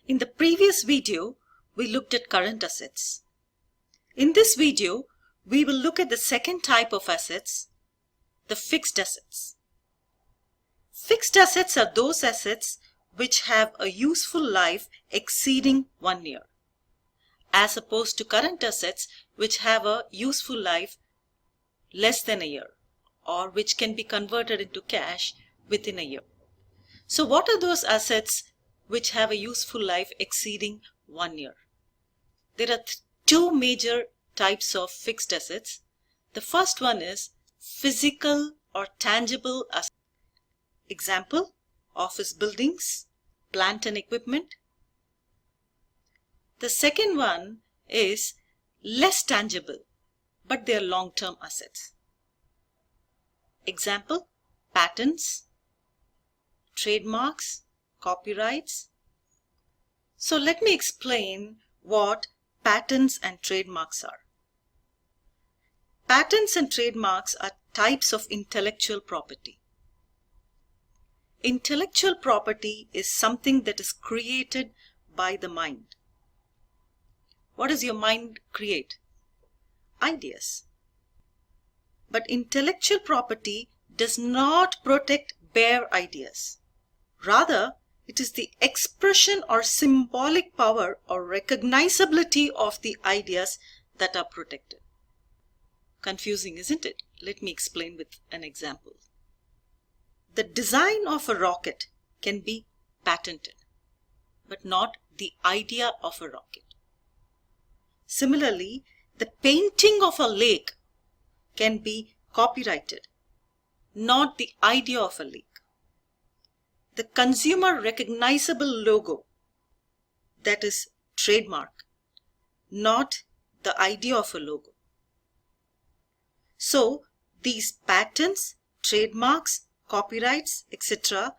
In the previous video, we looked at current assets. In this video, we will look at the second type of assets, the fixed assets. Fixed assets are those assets which have a useful life exceeding 1 year, as opposed to current assets which have a useful life less than a year, or which can be converted into cash within a year. So what are those assets which have a useful life exceeding 1 year? There are two major types of fixed assets. The first one is physical or tangible assets. Example, office buildings, plant and equipment. The second one is less tangible, but they are long-term assets. Example, patents, trademarks, copyrights. So let me explain what patents and trademarks are. Patents and trademarks are types of intellectual property. Intellectual property is something that is created by the mind. What does your mind create? Ideas. But intellectual property does not protect bare ideas. Rather, it is the expression or symbolic power or recognizability of the ideas that are protected. Confusing, isn't it? Let me explain with an example. The design of a rocket can be patented, but not the idea of a rocket. Similarly, the painting of a lake can be copyrighted, not the idea of a lake. The consumer recognizable logo, that is trademark, not the idea of a logo. So these patents, trademarks, copyrights, etc.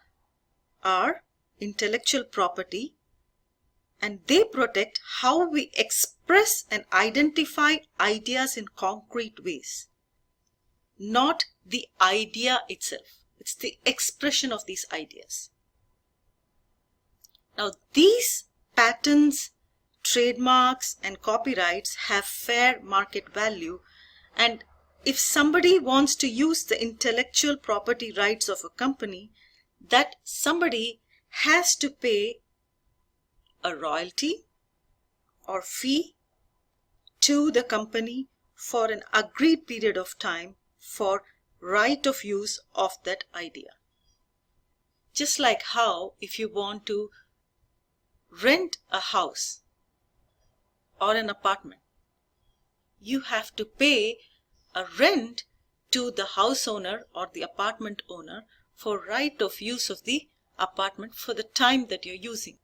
are intellectual property, and they protect how we express and identify ideas in concrete ways, not the idea itself. It's the expression of these ideas. Now, these patents, trademarks, and copyrights have fair market value, and if somebody wants to use the intellectual property rights of a company, that somebody has to pay a royalty or fee to the company for an agreed period of time for right of use of that idea. Just like how if you want to rent a house or an apartment, you have to pay a rent to the house owner or the apartment owner for right of use of the apartment for the time that you're using.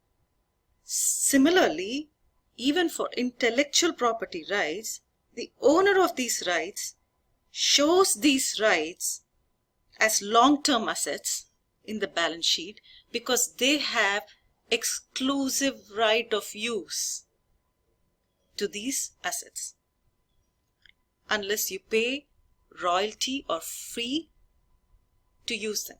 Similarly, even for intellectual property rights, the owner of these rights shows these rights as long-term assets in the balance sheet because they have exclusive right of use to these assets, unless you pay royalty or fee to use them.